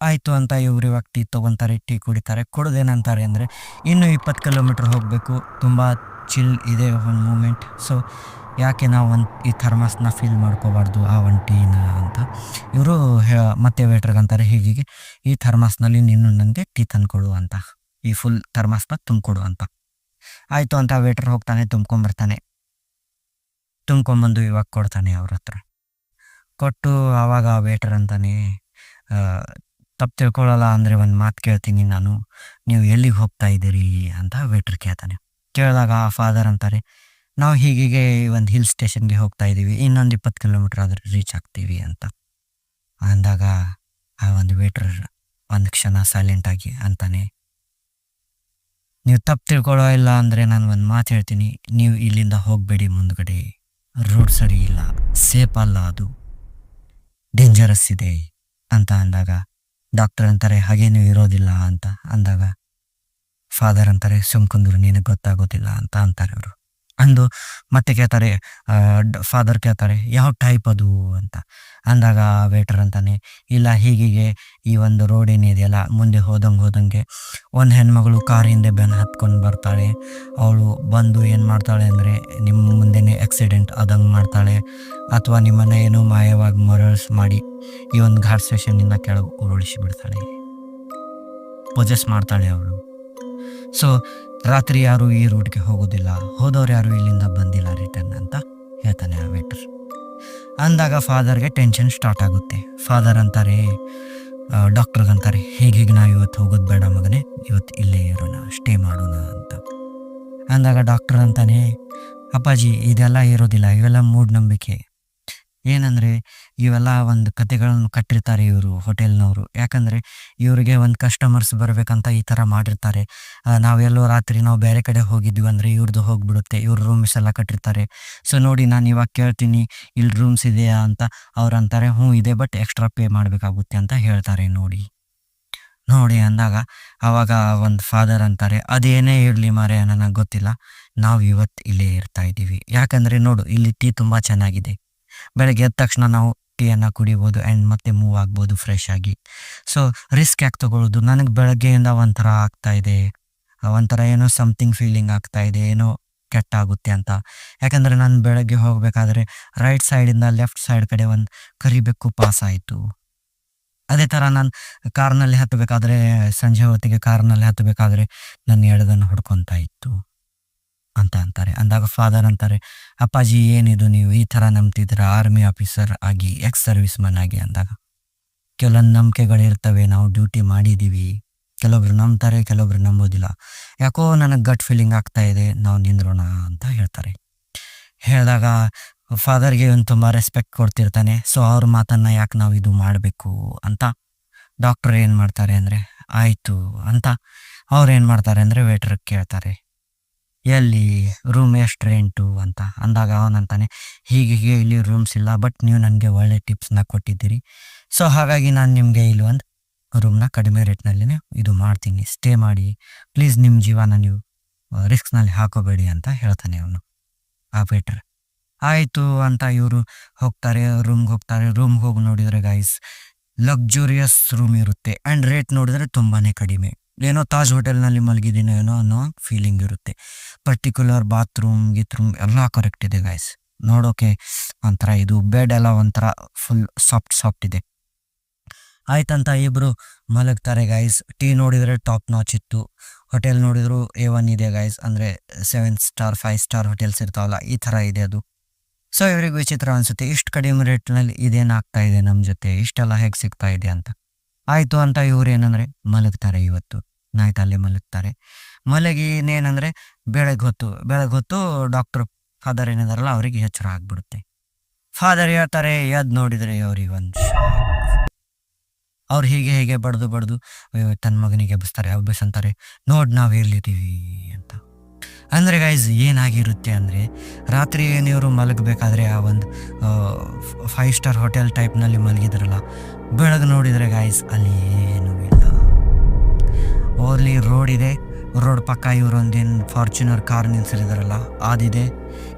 ಆಯಿತು ಅಂತ ಇವ್ರು ಇವಾಗ ಟೀ ತೊಗೊತಾರೆ, ಟೀ ಕುಡಿತಾರೆ. ಕುಡಿದೇನಂತಾರೆ ಅಂದರೆ ಇನ್ನೂ 20 ಕಿಲೋಮೀಟ್ರ್ ಹೋಗಬೇಕು, ತುಂಬ ಚಿಲ್ ಇದೆ ಒಂದು ಮೂಮೆಂಟ್. ಸೊ ಯಾಕೆ ನಾವು ಈ ಥರ್ಮಸ್ನ ಫೀಲ್ ಮಾಡ್ಕೋಬಾರ್ದು ಆ ಒಂದು ಟೀನ ಅಂತ ಇವರು ಮತ್ತೆ ವೇಟ್ರಿಗೆ ಅಂತಾರೆ, ಹೀಗೆ ಈ ಥರ್ಮಸ್ನಲ್ಲಿ ನೀನು ನನಗೆ ಟೀ ತಂದುಕೊಡು ಅಂತ, ಈ ಫುಲ್ ಥರ್ಮಸ್ನ ತುಂಬಿಕೊಡು ಅಂತ. ಆಯಿತು ಅಂತ ವೇಟ್ರ್ ಹೋಗ್ತಾನೆ, ತುಂಬ್ಕೊಂಬಂದು ಇವಾಗ ಕೊಡ್ತಾನೆ ಅವ್ರ ಹತ್ರ. ಕೊಟ್ಟು ಆವಾಗ ವೇಟ್ರ್ ಅಂತಾನೆ, ತಪ್ಪು ತಿಳ್ಕೊಳ್ಳಲ್ಲ ಅಂದರೆ ಒಂದು ಮಾತು ಕೇಳ್ತೀನಿ ನಾನು, ನೀವು ಎಲ್ಲಿಗೆ ಹೋಗ್ತಾ ಇದ್ದೀರಿ ಅಂತ ವೇಟ್ರ್ ಕೇಳ್ತಾನೆ. ಕೇಳಿದಾಗ ಆ ಫಾದರ್ ಅಂತಾರೆ, ನಾವು ಹೀಗೆ ಒಂದು ಹಿಲ್ ಸ್ಟೇಷನ್ಗೆ ಹೋಗ್ತಾ ಇದ್ದೀವಿ, ಇನ್ನೊಂದು 20 ಕಿಲೋಮೀಟ್ರ್ ಆದರೆ ರೀಚ್ ಆಗ್ತೀವಿ ಅಂತ ಅಂದಾಗ ಆ ಒಂದು ವೇಟ್ರ್ ಒಂದು ಕ್ಷಣ ಸೈಲೆಂಟಾಗಿ ಅಂತಾನೆ, ನೀವು ತಪ್ಪು ತಿಳ್ಕೊಳ್ಳೋ ಇಲ್ಲ ಅಂದರೆ ನಾನು ಒಂದು ಮಾತು ಹೇಳ್ತೀನಿ, ನೀವು ಇಲ್ಲಿಂದ ಹೋಗಬೇಡಿ ಮುಂದ್ಗಡೆ. ರೋಡ್ ಸರಿ ಇಲ್ಲ, ಸೇಫ್ ಅಲ್ಲ ಅದು, ಡೇಂಜರಸ್ ಇದೆ ಅಂತ ಅಂದಾಗ ಡಾಕ್ಟರ್ ಅಂತಾರೆ ಹಾಗೇನೂ ಇರೋದಿಲ್ಲ ಅಂತ ಅಂದಾಗ ಫಾದರ್ ಅಂತಾರೆ ಸುಮ್ಕುಂದ್ರು ನಿನಗೆ ಗೊತ್ತಾಗೋದಿಲ್ಲ ಅಂತ ಅಂತಾರೆ ಅವರು. ಅಂದು ಮತ್ತೆ ಕೇಳ್ತಾರೆ, ಫಾದರ್ ಕೇಳ್ತಾರೆ ಯಾವ ಟೈಪ್ ಅದು ಅಂತ ಅಂದಾಗ ವೇಟರ್ ಅಂತಾನೆ, ಇಲ್ಲ ಹೀಗೆ ಈ ಒಂದು ರೋಡ್ ಏನಿದೆಯಲ್ಲ ಮುಂದೆ ಹೋದಂಗೆ ಒಂದು ಹೆಣ್ಮಗಳು ಕಾರಿಂದ ಬೆನ್ನು ಹತ್ಕೊಂಡು ಬರ್ತಾಳೆ. ಅವಳು ಬಂದು ಏನು ಮಾಡ್ತಾಳೆ ಅಂದರೆ ನಿಮ್ಮ ಮುಂದೆನೇ ಆಕ್ಸಿಡೆಂಟ್ ಆದಂಗೆ ಮಾಡ್ತಾಳೆ, ಅಥವಾ ನಿಮ್ಮನ್ನು ಏನೋ ಮಾಯವಾಗಿ ಮರಳ್ಸ್ ಮಾಡಿ ಈ ಒಂದು ಘಾಟ್ ಸ್ಟೇಷನ್ನಿಂದ ಕೆಳಗೆ ಉರುಳಿಸಿ ಬಿಡ್ತಾಳೆ, ಪೊಜೆಸ್ ಮಾಡ್ತಾಳೆ ಅವಳು. ಸೊ ರಾತ್ರಿ ಯಾರು ಈ ರೂಟ್ಗೆ ಹೋಗೋದಿಲ್ಲ, ಹೋದವ್ರು ಯಾರು ಇಲ್ಲಿಂದ ಬಂದಿಲ್ಲ ರಿಟರ್ನ್ ಅಂತ ಹೇಳ್ತಾನೆ ಆ ವೇಟರ್. ಅಂದಾಗ ಫಾದರ್ಗೆ ಟೆನ್ಷನ್ ಸ್ಟಾರ್ಟ್ ಆಗುತ್ತೆ. ಫಾದರ್ ಅಂತಾರೆ, ಡಾಕ್ಟ್ರಿಗಂತಾರೆ ಹೀಗೆ ನಾವು ಇವತ್ತು ಹೋಗೋದು ಬೇಡ ಮಗನೇ, ಇವತ್ತು ಇಲ್ಲೇ ಇರೋಣ, ಸ್ಟೇ ಮಾಡೋಣ ಅಂತ ಅಂದಾಗ ಡಾಕ್ಟರ್ ಅಂತಾನೆ, ಅಪ್ಪಾಜಿ ಇದೆಲ್ಲ ಇರೋದಿಲ್ಲ, ಇವೆಲ್ಲ ಮೂಢನಂಬಿಕೆ. ಏನಂದರೆ ಇವೆಲ್ಲ ಒಂದು ಕತೆಗಳನ್ನು ಕಟ್ಟಿರ್ತಾರೆ ಇವರು ಹೋಟೆಲ್ನವರು. ಯಾಕಂದರೆ ಇವರಿಗೆ ಒಂದು ಕಸ್ಟಮರ್ಸ್ ಬರಬೇಕಂತ ಈ ಥರ ಮಾಡಿರ್ತಾರೆ. ನಾವೆಲ್ಲೋ ರಾತ್ರಿ ನಾವು ಬೇರೆ ಕಡೆ ಹೋಗಿದ್ವಿ ಅಂದರೆ ಇವ್ರದ್ದು ಹೋಗಿಬಿಡುತ್ತೆ, ಇವ್ರ ರೂಮ್ಸ್ ಎಲ್ಲ ಕಟ್ಟಿರ್ತಾರೆ. ಸೊ ನೋಡಿ ನಾನು ಇವಾಗ ಕೇಳ್ತೀನಿ ಇಲ್ಲಿ ರೂಮ್ಸ್ ಇದೆಯಾ ಅಂತ, ಅವ್ರು ಅಂತಾರೆ ಹ್ಞೂ ಇದೆ, ಬಟ್ ಎಕ್ಸ್ಟ್ರಾ ಪೇ ಮಾಡಬೇಕಾಗುತ್ತೆ ಅಂತ ಹೇಳ್ತಾರೆ. ನೋಡಿ ಅಂದಾಗ ಆವಾಗ ಒಂದು ಫಾದರ್ ಅಂತಾರೆ, ಅದೇನೇ ಇರಲಿ ಮಾರೆ ನನಗೆ ಗೊತ್ತಿಲ್ಲ, ನಾವು ಇವತ್ತು ಇಲ್ಲೇ ಇರ್ತಾ ಇದ್ದೀವಿ. ಯಾಕಂದರೆ ನೋಡು ಇಲ್ಲಿ ಟೀ ತುಂಬ ಚೆನ್ನಾಗಿದೆ, ಬೆಳಗ್ಗೆ ಎದ್ದ ತಕ್ಷಣ ನಾವು ಟೀಯನ್ನು ಕುಡಿಬೋದು ಆ್ಯಂಡ್ ಮತ್ತೆ ಮೂವ್ ಆಗ್ಬೋದು ಫ್ರೆಶ್ ಆಗಿ. ಸೊ ರಿಸ್ಕ್ ಯಾಕೆ ತೊಗೊಳ್ಳೋದು, ನನಗೆ ಬೆಳಗ್ಗೆಯಿಂದ ಒಂಥರ ಆಗ್ತಾಯಿದೆ, ಒಂಥರ ಏನೋ ಸಮಥಿಂಗ್ ಫೀಲಿಂಗ್ ಆಗ್ತಾಯಿದೆ, ಏನೋ ಕೆಟ್ಟಾಗುತ್ತೆ ಅಂತ. ಯಾಕಂದರೆ ನಾನು ಬೆಳಗ್ಗೆ ಹೋಗಬೇಕಾದ್ರೆ ರೈಟ್ ಸೈಡಿಂದ ಲೆಫ್ಟ್ ಸೈಡ್ ಕಡೆ ಒಂದು ಕರಿಬೆಕ್ಕು ಪಾಸ್ ಆಯಿತು. ಅದೇ ಥರ ನಾನು ಕಾರ್ನಲ್ಲಿ ಹತ್ತಬೇಕಾದ್ರೆ, ಸಂಜೆ ಹೊತ್ತಿಗೆ ಕಾರ್ನಲ್ಲಿ ಹತ್ತಬೇಕಾದ್ರೆ ನನ್ನ ಎಡದನ್ನು ಹೊಡ್ಕೊತಾ ಇತ್ತು ಅಂತ ಅಂತಾರೆ. ಅಂದಾಗ ಫಾದರ್ ಅಂತಾರೆ, ಅಪ್ಪಾಜಿ ಏನಿದು ನೀವು ಈ ಥರ ನಂಬ್ತಿದ್ದೀರಾ, ಆರ್ಮಿ ಆಫೀಸರ್ ಆಗಿ, ಎಕ್ಸ್ ಸರ್ವಿಸ್ ಮ್ಯಾನ್ ಆಗಿ ಅಂದಾಗ ಕೆಲವೊಂದು ನಂಬಿಕೆಗಳಿರ್ತವೆ, ನಾವು ಡ್ಯೂಟಿ ಮಾಡಿದ್ದೀವಿ, ಕೆಲವೊಬ್ರು ನಂಬ್ತಾರೆ ಕೆಲವೊಬ್ರು ನಂಬೋದಿಲ್ಲ. ಯಾಕೋ ನನಗೆ ಗಟ್ ಫೀಲಿಂಗ್ ಆಗ್ತಾ ಇದೆ, ನಾವು ನಿಂದ್ರೋಣ ಅಂತ ಹೇಳ್ತಾರೆ. ಹೇಳಿದಾಗ ಫಾದರ್ಗೆ ಒಂದು ತುಂಬ ರೆಸ್ಪೆಕ್ಟ್ ಕೊಡ್ತಿರ್ತಾನೆ. ಸೊ ಅವ್ರ ಮಾತನ್ನು ಯಾಕೆ ನಾವು ಇದು ಮಾಡಬೇಕು ಅಂತ ಡಾಕ್ಟ್ರ್ ಏನು ಮಾಡ್ತಾರೆ ಅಂದರೆ ಆಯಿತು ಅಂತ ಅವ್ರು ಏನು ಮಾಡ್ತಾರೆ ಅಂದರೆ ವೇಟ್ರಿಗೆ ಕೇಳ್ತಾರೆ, ಎಲ್ಲಿ ರೂಮ್ ಎಷ್ಟು ರೆಂಟು ಅಂತ ಅಂದಾಗ ಅವನಂತಾನೆ, ಹೀಗೆ ಇಲ್ಲಿ ರೂಮ್ಸ್ ಇಲ್ಲ, ಬಟ್ ನೀವು ನನಗೆ ಒಳ್ಳೆ ಟಿಪ್ಸ್ನ ಕೊಟ್ಟಿದ್ದೀರಿ, ಸೊ ಹಾಗಾಗಿ ನಾನು ನಿಮಗೆ ಇಲ್ಲಿ ಒಂದು ರೂಮ್ನ ಕಡಿಮೆ ರೇಟ್ನಲ್ಲಿನೇ ಇದು ಮಾಡ್ತೀನಿ, ಸ್ಟೇ ಮಾಡಿ ಪ್ಲೀಸ್, ನಿಮ್ಮ ಜೀವನ ನೀವು ರಿಸ್ಕ್ನಲ್ಲಿ ಹಾಕೋಬೇಡಿ ಅಂತ ಹೇಳ್ತಾನೆ ಅವನು ಆ ವೇಟರ್. ಆಯಿತು ಅಂತ ಇವರು ಹೋಗ್ತಾರೆ, ರೂಮ್ಗೆ ಹೋಗಿ ನೋಡಿದರೆ ಗೈಸ್ ಲಕ್ಸುರಿಯಸ್ ರೂಮ್ ಇರುತ್ತೆ ಆ್ಯಂಡ್ ರೇಟ್ ನೋಡಿದರೆ ತುಂಬಾ ಕಡಿಮೆ. ಏನೋ ತಾಜ್ ಹೋಟೆಲ್ನಲ್ಲಿ ಮಲಗಿದ್ದೀನೋ ಏನೋ ಅನ್ನೋ ಫೀಲಿಂಗ್ ಇರುತ್ತೆ. ಪರ್ಟಿಕ್ಯುಲರ್ ಬಾತ್ರೂಮ್ ಎಲ್ಲ ಕರೆಕ್ಟ್ ಇದೆ ಗೈಸ್, ನೋಡೋಕೆ ಒಂಥರ ಇದು ಬೆಡ್ ಎಲ್ಲ ಒಂಥರ ಫುಲ್ ಸಾಫ್ಟ್ ಇದೆ. ಆಯ್ತಂತ ಇಬ್ಬರು ಮಲಗ್ತಾರೆ ಗೈಸ್. ಟೀ ನೋಡಿದರೆ ಟಾಪ್ ನಾಚ್ ಇತ್ತು, ಹೋಟೆಲ್ ನೋಡಿದ್ರು A1 ಇದೆ ಗೈಸ್, ಅಂದರೆ 7 ಸ್ಟಾರ್ 5 ಸ್ಟಾರ್ ಹೋಟೆಲ್ಸ್ ಇರ್ತಾವಲ್ಲ ಈ ಥರ ಇದೆ ಅದು. ಸೊ ಇವ್ರಿಗೆ ವಿಚಿತ್ರ ಅನಿಸುತ್ತೆ, ಇಷ್ಟು ಕಡಿಮೆ ರೇಟ್ನಲ್ಲಿ ಇದೇನಾಗ್ತಾ ಇದೆ ನಮ್ಮ ಜೊತೆ, ಇಷ್ಟೆಲ್ಲ ಹೇಗೆ ಸಿಗ್ತಾ ಇದೆ ಅಂತ. ಆಯಿತು ಅಂತ ಇವ್ರು ಏನಂದರೆ ಮಲಗ್ತಾರೆ, ಇವತ್ತು ನೈಟ್ ಅಲ್ಲೇ ಮಲಗ್ತಾರೆ. ಮಲಗಿ ಇನ್ನೇನಂದರೆ ಬೆಳಗ್ಗೆ ಹೊತ್ತು ಡಾಕ್ಟರ್ ಫಾದರ್ ಏನಿದಾರಲ್ಲ ಅವರಿಗೆ ಎಚ್ಚರ ಆಗಿಬಿಡುತ್ತೆ. ಫಾದರ್ ಹೇಳ್ತಾರೆ, ಎದ್ದು ನೋಡಿದರೆ ಅವ್ರಿಗೆ ಒಂದು ಅವ್ರು ಹೀಗೆ ಬಡ್ದು ತನ್ನ ಮಗನಿಗೆ ಎಬ್ಬಿಸ್ತಾರೆ, ನೋಡಿ ನಾವು ಎಲ್ಲಿದ್ದೀವಿ ಅಂತ. ಅಂದರೆ ಗೈಸ್ ಏನಾಗಿರುತ್ತೆ ಅಂದರೆ ರಾತ್ರಿ ಏನಿವರು ಮಲಗಬೇಕಾದ್ರೆ ಆ ಒಂದು 5 ಸ್ಟಾರ್ ಹೋಟೆಲ್ ಟೈಪ್ನಲ್ಲಿ ಮಲಗಿದ್ರಲ್ಲ, ಬೆಳಗ್ಗೆ ನೋಡಿದರೆ ಗೈಸ್ ಅಲ್ಲಿ ಏನೂ ಇಲ್ಲ, ಓನ್ಲಿ ರೋಡ್ ಇದೆ, ರೋಡ್ ಪಕ್ಕ ಇವರು ಒಂದೇನು ಫಾರ್ಚುನರ್ ಕಾರ್ ನಿಲ್ಸಿದಾರಲ್ಲ ಅದಿದೆ.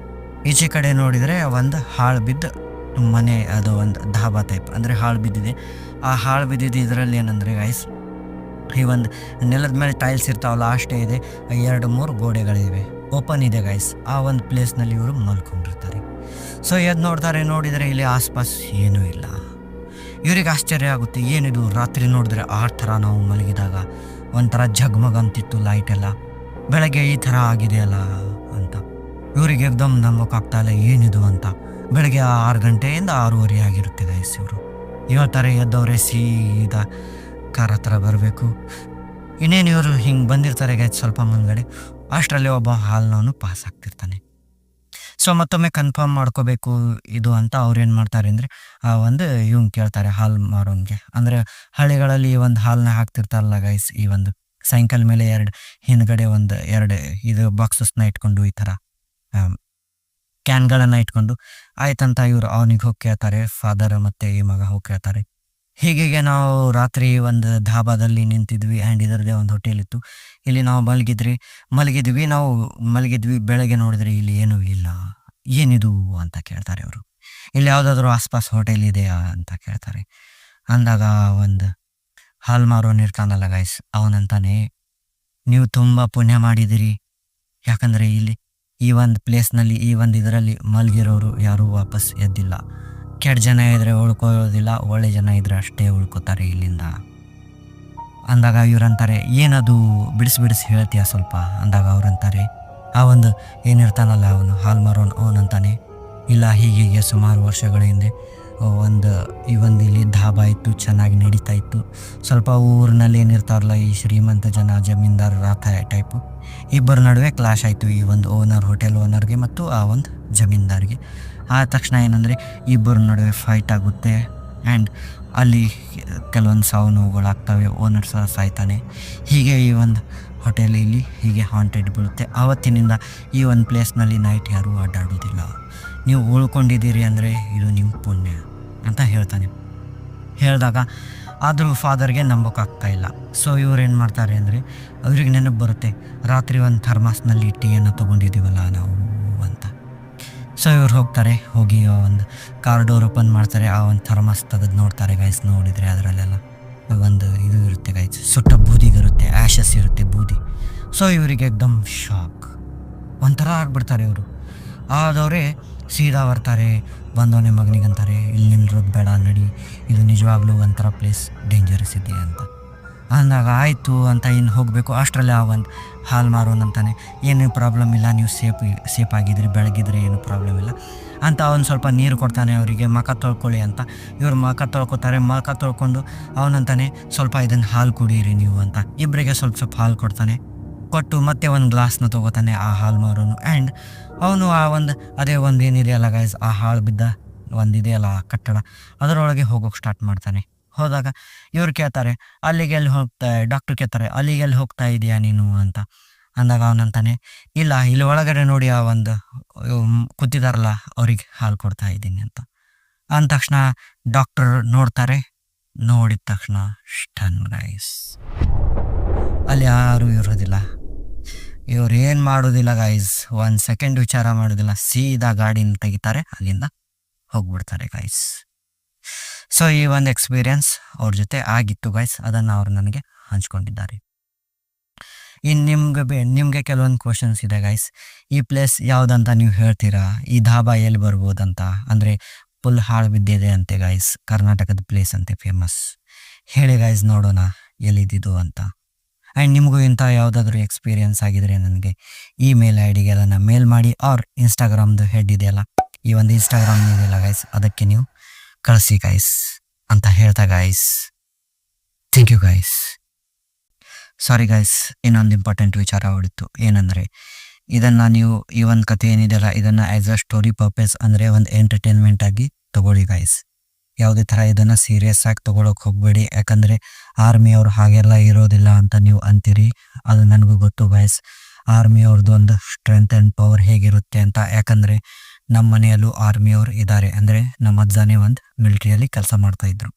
ಈಚೆ ಕಡೆ ನೋಡಿದರೆ ಒಂದು ಹಾಳು ಬಿದ್ದ ಮನೆ, ಅದು ಒಂದು ಧಾಬಾ ಟೈಪ್, ಅಂದರೆ ಹಾಳು ಬಿದ್ದಿದೆ. ಆ ಹಾಳು ಬಿದ್ದಿದ್ದು ಇದರಲ್ಲಿ ಏನಂದರೆ ಗೈಸ್ ಈ ಒಂದು ನೆಲದ ಮೇಲೆ ಟೈಲ್ಸ್ ಇರ್ತಾವಲ್ಲ ಅಷ್ಟೇ ಇದೆ, 2-3 ಗೋಡೆಗಳಿವೆ, ಓಪನ್ ಇದೆ ಗೈಸ್. ಆ ಒಂದು ಪ್ಲೇಸ್ನಲ್ಲಿ ಇವರು ಮಲ್ಕೊಂಡಿರ್ತಾರೆ. ಸೊ ಎದ್ದು ನೋಡಿದರೆ ಇಲ್ಲಿ ಆಸ್ಪಾಸ್ ಏನೂ ಇಲ್ಲ. ಇವ್ರಿಗೆ ಆಶ್ಚರ್ಯ ಆಗುತ್ತೆ, ಏನಿದು ರಾತ್ರಿ ನೋಡಿದ್ರೆ ಆ ಥರ ನಾವು ಮಲಗಿದಾಗ ಒಂಥರ ಝಗ್ಮಗ್ ಅಂತಿತ್ತು ಲೈಟ್ ಎಲ್ಲ, ಬೆಳಗ್ಗೆ ಈ ಥರ ಆಗಿದೆಯಲ್ಲ ಅಂತ. ಇವ್ರಿಗೆ ಎಕ್ದಮ್ ನಂಬೋಕ್ಕಾಗ್ತಾಯಿಲ್ಲ ಏನಿದು ಅಂತ. ಬೆಳಗ್ಗೆ 6 ಗಂಟೆಯಿಂದ 6:30 ಆಗಿರುತ್ತೆ ಗೈಸ್. ಇವರು ಹೇಳ್ತಾರೆ ಎದ್ದವ್ರೆ ಸೀದಾ ಕಾರ್ ಹತ್ರ ಬರಬೇಕು. ಇನ್ನೇನು ಇವರು ಹಿಂಗೆ ಬಂದಿರ್ತಾರೆ ಗೈಸ್ ಸ್ವಲ್ಪ ಮುಂದ್ಗಡೆ, ಅಷ್ಟರಲ್ಲಿ ಒಬ್ಬ ಹಾಲ್ನವನು ಪಾಸ್ ಆಗ್ತಿರ್ತಾನೆ. ಸೊ ಮತ್ತೊಮ್ಮೆ ಕನ್ಫರ್ಮ್ ಮಾಡ್ಕೋಬೇಕು ಇದು ಅಂತ ಅವ್ರು ಏನು ಮಾಡ್ತಾರೆ ಅಂದರೆ ಇವ್ನು ಕೇಳ್ತಾರೆ ಹಾಲು ಮಾರೋನ್ಗೆ, ಅಂದರೆ ಹಳ್ಳಿಗಳಲ್ಲಿ ಈ ಒಂದು ಹಾಲನ್ನ ಹಾಕ್ತಿರ್ತಾರಲ್ಲ ಗೈಸ್, ಈ ಒಂದು ಸೈಕಲ್ ಮೇಲೆ ಹಿಂದ್ಗಡೆ ಎರಡು ಇದು ಬಾಕ್ಸಸ್ನ ಇಟ್ಕೊಂಡು ಈ ಥರ ಕ್ಯಾನ್ಗಳನ್ನು ಇಟ್ಕೊಂಡು ಆಯ್ತಂತ ಇವರು ಅವನಿಗೆ ಹೋಗಿ ಕೇಳ್ತಾರೆ, ಫಾದರ್ ಮತ್ತು ಈ ಮಗ ಹೋಗಿ ಕೇಳ್ತಾರೆ. ಹೀಗೆ ನಾವು ರಾತ್ರಿ ಒಂದು ಧಾಬಾದಲ್ಲಿ ನಿಂತಿದ್ವಿ ಆ್ಯಂಡ್ ಇದರದೇ ಒಂದು ಹೋಟೆಲ್ ಇತ್ತು. ಇಲ್ಲಿ ನಾವು ಮಲಗಿದ್ವಿ. ಬೆಳಗ್ಗೆ ನೋಡಿದ್ರೆ ಇಲ್ಲಿ ಏನೂ ಇಲ್ಲ. ಏನಿದು ಅಂತ ಕೇಳ್ತಾರೆ ಅವರು. ಇಲ್ಲಿ ಯಾವುದಾದ್ರೂ ಆಸ್ಪಾಸ್ ಹೋಟೆಲ್ ಇದೆಯಾ ಅಂತ ಕೇಳ್ತಾರೆ. ಅಂದಾಗ ಒಂದು ಹಾಲ್ ಮಾರೋನು ಇರ್ತಾನಲ್ಲ ಗೈಸ್, ಅವನಂತಾನೆ, ನೀವು ತುಂಬ ಪುಣ್ಯ ಮಾಡಿದಿರಿ, ಯಾಕಂದರೆ ಇಲ್ಲಿ ಈ ಒಂದು ಪ್ಲೇಸ್ನಲ್ಲಿ ಈ ಒಂದು ಇದರಲ್ಲಿ ಮಲಗಿರೋರು ಯಾರೂ ವಾಪಸ್ ಎದ್ದಿಲ್ಲ. ಕೆಟ್ಟ ಜನ ಇದ್ದರೆ ಉಳ್ಕೊಳ್ಳೋದಿಲ್ಲ, ಒಳ್ಳೆ ಜನ ಇದ್ದರೆ ಅಷ್ಟೇ ಉಳ್ಕೋತಾರೆ ಇಲ್ಲಿಂದ. ಅಂದಾಗ ಇವ್ರಂತಾರೆ, ಏನದು ಬಿಡಿಸಿ ಹೇಳ್ತೀಯ ಸ್ವಲ್ಪ ಅಂದಾಗ ಅವ್ರಂತಾರೆ, ಆ ಒಂದು ಏನಿರ್ತಾನಲ್ಲ ಅವನು ಹಾಲ್ ಮಾರೋನು, ಅವನಂತಾನೆ, ಇಲ್ಲ ಹೀಗೆ ಸುಮಾರು ವರ್ಷಗಳ ಹಿಂದೆ ಇಲ್ಲಿ ಧಾಬಾ ಇತ್ತು, ಚೆನ್ನಾಗಿ ನಡೀತಾ ಇತ್ತು. ಸ್ವಲ್ಪ ಊರಿನಲ್ಲಿ ಏನಿರ್ತಾರಲ್ಲ ಈ ಶ್ರೀಮಂತ ಜನ, ಜಮೀನ್ದಾರರ ಟೈಪು, ಇಬ್ಬರ ನಡುವೆ ಕ್ಲಾಶ್ ಆಯಿತು, ಈ ಒಂದು ಹೋಟೆಲ್ ಓನರ್ಗೆ ಮತ್ತು ಆ ಒಂದು ಜಮೀನ್ದಾರಿಗೆ. ಆದ ತಕ್ಷಣ ಏನಂದರೆ ಇಬ್ಬರ ನಡುವೆ ಫೈಟ್ ಆಗುತ್ತೆ ಆ್ಯಂಡ್ ಅಲ್ಲಿ ಕೆಲವೊಂದು ಸಾವು ನೋವುಗಳಾಗ್ತವೆ, ಓನರ್ ಸಹ ಸಾಯ್ತಾನೆ. ಹೀಗೆ ಈ ಒಂದು ಹೋಟೆಲ್ ಇಲ್ಲಿ ಹೀಗೆ ಹಾಂಟೆಡ್ ಬೀಳುತ್ತೆ. ಆವತ್ತಿನಿಂದ ಈ ಒಂದು ಪ್ಲೇಸ್ನಲ್ಲಿ ನೈಟ್ ಯಾರೂ ಅಡ್ಡಾಡೋದಿಲ್ಲ. ನೀವು ಉಳ್ಕೊಂಡಿದ್ದೀರಿ ಅಂದರೆ ಇದು ನಿಮ್ಮ ಪುಣ್ಯ ಅಂತ ಹೇಳ್ತಾನೆ. ಹೇಳಿದಾಗ ಆದರೂ ಫಾದರ್ಗೆ ನಂಬೋಕ್ಕಾಗ್ತಾಯಿಲ್ಲ. ಸೊ ಇವ್ರೇನು ಮಾಡ್ತಾರೆ ಅಂದರೆ, ಅವ್ರಿಗೆ ನೆನಪು ಬರುತ್ತೆ, ರಾತ್ರಿ ಒಂದು ಥರ್ಮಾಸ್ನಲ್ಲಿ ಟೀಯನ್ನು ತೊಗೊಂಡಿದ್ದೀವಲ್ಲ ನಾವು ಅಂತ. ಸೊ ಇವ್ರು ಹೋಗಿ ಒಂದು ಕಾರ್ ಡೋರ್ ಓಪನ್ ಮಾಡ್ತಾರೆ, ಆ ಒಂದು ಥರ್ಮಾಸ್ ತೆಗೆದು ನೋಡ್ತಾರೆ ಗೈಸ್. ನೋಡಿದರೆ ಅದರಲ್ಲೆಲ್ಲ ಒಂದು ಇದು ಇರುತ್ತೆ ಗೈಸ್, ಸುಟ್ಟ ಬೂದಿಗಿರುತ್ತೆ, ಆ್ಯಶಸ್ ಇರುತ್ತೆ, ಬೂದಿ. ಸೊ ಇವರಿಗೆ ಎಕ್ದಮ್ ಶಾಕ್, ಒಂಥರ ಆಗ್ಬಿಡ್ತಾರೆ ಇವರು. ಆದವರೇ ಸೀದಾ ಬರ್ತಾರೆ, ಬಂದವನೇ ಮಗನಿಗಂತಾರೆ, ಇಲ್ಲಿ ನಿಲ್ಲೋದು ಬೇಡ, ನಡಿ, ಇದು ನಿಜವಾಗ್ಲೂ ಒಂಥರ ಪ್ಲೇಸ್ ಡೇಂಜರಸ್ ಇದೆ ಅಂತ. ಅಂದಾಗ ಆಯಿತು ಅಂತ ಇನ್ನು ಹೋಗಬೇಕು. ಅಷ್ಟರಲ್ಲಿ ಆ ಒಂದು ಹಾಲು ಮಾರೋನಂತಾನೆ, ಏನೂ ಪ್ರಾಬ್ಲಮ್ ಇಲ್ಲ, ನೀವು ಸೇಫ್ ಆಗಿದ್ರಿ, ಬೆಳಗಿದ್ರೆ ಏನೂ ಪ್ರಾಬ್ಲಮ್ ಇಲ್ಲ ಅಂತ ಒಂದು ಸ್ವಲ್ಪ ನೀರು ಕೊಡ್ತಾನೆ ಅವರಿಗೆ, ಮುಖ ತೊಳ್ಕೊಳ್ಳಿ ಅಂತ. ಇವರು ಮುಖ ತೊಳ್ಕೊತಾರೆ. ಮುಖ ತೊಳ್ಕೊಂಡು ಅವನಂತಾನೆ, ಸ್ವಲ್ಪ ಇದನ್ನು ಹಾಲು ಕುಡೀರಿ ನೀವು ಅಂತ. ಇಬ್ಬರಿಗೆ ಸ್ವಲ್ಪ ಹಾಲು ಕೊಟ್ಟು ಮತ್ತೆ ಒಂದು ಗ್ಲಾಸ್ನ ತೊಗೋತಾನೆ ಆ ಹಾಲು ಮಾರೋನು. ಆ್ಯಂಡ್ ಅವನು ಆ ಒಂದು ಅದೇ ಒಂದು ಏನಿದೆಯಲ್ಲ ಗೈಸ್, ಆ ಹಾಳು ಬಿದ್ದ ಒಂದಿದೆಯಲ್ಲ ಕಟ್ಟಡ, ಅದರೊಳಗೆ ಹೋಗೋಕೆ ಸ್ಟಾರ್ಟ್ ಮಾಡ್ತಾನೆ. ಹೋದಾಗ ಇವ್ರು ಕೇಳ್ತಾರೆ, ಡಾಕ್ಟ್ರು ಕೇಳ್ತಾರೆ, ಅಲ್ಲಿಗೆಲ್ಲಿ ಹೋಗ್ತಾ ಇದೆಯಾ ನೀನು ಅಂತ. ಅಂದಾಗ ಅವನಂತಾನೆ, ಇಲ್ಲ, ಇಲ್ಲಿ ಒಳಗಡೆ ನೋಡಿ ಆ ಒಂದು ಕೂತಿದಾರಲ್ಲ ಅವ್ರಿಗೆ ಹಾಲು ಕೊಡ್ತಾ ಇದ್ದೀನಿ ಅಂತ. ಅಂದ ತಕ್ಷಣ ಡಾಕ್ಟರ್ ನೋಡ್ತಾರೆ. ನೋಡಿದ ತಕ್ಷಣ ಸ್ಟನ್ ಗೈಸ್, ಅಲ್ಲಿ ಯಾರೂ ಇರೋದಿಲ್ಲ. ಇವ್ರು ಏನು ಮಾಡೋದಿಲ್ಲ ಗೈಸ್, 1 ಸೆಕೆಂಡ್ ವಿಚಾರ ಮಾಡೋದಿಲ್ಲ, ಸೀದಾ ಗಾಡಿನ ತೆಗಿತಾರೆ, ಅಲ್ಲಿಂದ ಹೋಗ್ಬಿಡ್ತಾರೆ ಗೈಸ್. ಸೊ ಈ ಒಂದು ಎಕ್ಸ್ಪೀರಿಯನ್ಸ್ ಅವ್ರ ಜೊತೆ ಆಗಿತ್ತು ಗೈಸ್, ಅದನ್ನು ಅವ್ರು ನನಗೆ ಹಂಚ್ಕೊಂಡಿದ್ದಾರೆ. ಇನ್ನು ನಿಮಗೆ ಕೆಲವೊಂದು ಕ್ವಶನ್ಸ್ ಇದೆ ಗೈಸ್. ಈ ಪ್ಲೇಸ್ ಯಾವುದಂತ ನೀವು ಹೇಳ್ತೀರಾ? ಈ ಧಾಬಾ ಎಲ್ಲಿ ಬರ್ಬೋದಂತ? ಅಂದರೆ ಫುಲ್ ಹಾಳು ಬಿದ್ದಿದೆ ಅಂತೆ ಗೈಸ್, ಕರ್ನಾಟಕದ ಪ್ಲೇಸ್ ಅಂತೆ, ಫೇಮಸ್. ಹೇಳಿ ಗೈಸ್, ನೋಡೋಣ ಎಲ್ಲಿದ್ದು ಅಂತ. ಆ್ಯಂಡ್ ನಿಮಗೂ ಇಂಥ ಯಾವುದಾದ್ರೂ ಎಕ್ಸ್ಪೀರಿಯನ್ಸ್ ಆಗಿದ್ರೆ ನನಗೆ ಇಮೇಲ್ ID-ಗೆ ಅದನ್ನು ಮೇಲ್ ಮಾಡಿ, ಅವ್ರ ಇನ್ಸ್ಟಾಗ್ರಾಮ್ದು ಹೆಡ್ ಇದೆಯಲ್ಲ, ಈ ಒಂದು ಇನ್ಸ್ಟಾಗ್ರಾಮ್ ಇದೆಯಲ್ಲ ಗೈಸ್, ಅದಕ್ಕೆ ನೀವು ಕಳಿಸಿ ಗೈಸ್ ಅಂತ ಹೇಳ್ತಾ guys, thank you guys. Sorry guys, ಇನ್ನೊಂದು ಇಂಪಾರ್ಟೆಂಟ್ ವಿಚಾರ ಹೊಡಿತು. ಏನಂದರೆ, ಇದನ್ನು ನೀವು ಈ ಒಂದು ಕಥೆ ಏನಿದೆಯಲ್ಲ, ಇದನ್ನು ಆ್ಯಸ್ ಅ ಸ್ಟೋರಿ ಪರ್ಪಸ್, ಅಂದರೆ ಒಂದು ಎಂಟರ್ಟೈನ್ಮೆಂಟ್ ಆಗಿ ತೊಗೊಳ್ಳಿ ಗೈಸ್. ಯಾವುದೇ ಥರ ಇದನ್ನು ಸೀರಿಯಸ್ ಆಗಿ ತೊಗೊಳಕ್ಕೆ ಹೋಗಬೇಡಿ. ಯಾಕಂದರೆ ಆರ್ಮಿಯವರು ಹಾಗೆಲ್ಲ ಇರೋದಿಲ್ಲ ಅಂತ ನೀವು ಅಂತೀರಿ, ಅದು ನನಗೂ ಗೊತ್ತು ಗೈಸ್. ಆರ್ಮಿಯವ್ರದ್ದು ಒಂದು ಸ್ಟ್ರೆಂತ್ ಆ್ಯಂಡ್ ಪವರ್ ಹೇಗಿರುತ್ತೆ ಅಂತ. ಯಾಕಂದರೆ ನಮ್ಮ ಮನೆಯಲ್ಲೂ ಆರ್ಮಿಯವರು ಇದ್ದಾರೆ, ಅಂದರೆ ನಮ್ಮ ಅಜ್ಜನೇ ಒಂದು ಮಿಲಿಟ್ರಿಯಲ್ಲಿ ಕೆಲಸ ಮಾಡ್ತಾಯಿದ್ರು.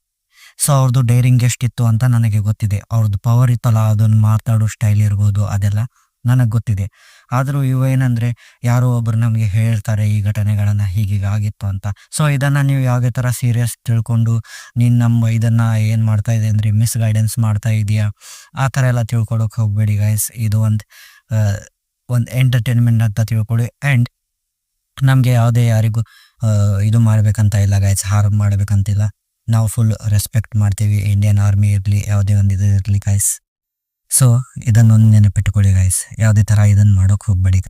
ಸೊ ಅವ್ರದ್ದು ಡೈರಿಂಗ್ ಎಷ್ಟಿತ್ತು ಅಂತ ನನಗೆ ಗೊತ್ತಿದೆ. ಅವ್ರದ್ದು ಪವರ್ ಇತ್ತಲ್ಲ, ಅದನ್ನು ಮಾತಾಡೋ ಸ್ಟೈಲ್ ಇರ್ಬೋದು, ಅದೆಲ್ಲ ನನಗೆ ಗೊತ್ತಿದೆ. ಆದರೂ ಇವೇನಂದರೆ, ಯಾರೋ ಒಬ್ಬರು ನಮಗೆ ಹೇಳ್ತಾರೆ ಈ ಘಟನೆಗಳನ್ನು ಹೀಗೀಗ ಆಗಿತ್ತು ಅಂತ. ಸೊ ಇದನ್ನು ನೀವು ಯಾವುದೇ ಥರ ಸೀರಿಯಸ್ ತಿಳ್ಕೊಂಡು ಇದನ್ನು ಏನು ಮಾಡ್ತಾ ಇದೆ ಅಂದರೆ ಮಿಸ್ಗೈಡೆನ್ಸ್ ಮಾಡ್ತಾ ಇದೆಯಾ, ಆ ಥರ ಎಲ್ಲ ತಿಳ್ಕೊಳಕ್ಕೆ ಹೋಗಬೇಡಿ ಗೈಸ್. ಇದು ಒಂದು ಎಂಟರ್ಟೈನ್ಮೆಂಟ್ ಅಂತ ತಿಳ್ಕೊಳ್ಳಿ. ಆ್ಯಂಡ್ ನಮಗೆ ಯಾವುದೇ ಯಾರಿಗೂ ಇದು ಮಾಡಬೇಕಂತ ಇಲ್ಲ ಗೈಸ್, ಹಾರ್ಮ್ ಮಾಡಬೇಕಂತಿಲ್ಲ. ನಾವು ಫುಲ್ ರೆಸ್ಪೆಕ್ಟ್ ಮಾಡ್ತೀವಿ, ಇಂಡಿಯನ್ ಆರ್ಮಿ ಇರಲಿ, ಯಾವುದೇ ಒಂದು ಇದು ಇರಲಿ ಗೈಸ್. ಸೊ ಇದನ್ನೊಂದು ನೆನಪಿಟ್ಟುಕೊಳ್ಳಿ ಗೈಸ್, ಯಾವುದೇ ಥರ ಇದನ್ನು ಮಾಡೋಕ್ಕೆ ಹೋಗಬೇಡಿ.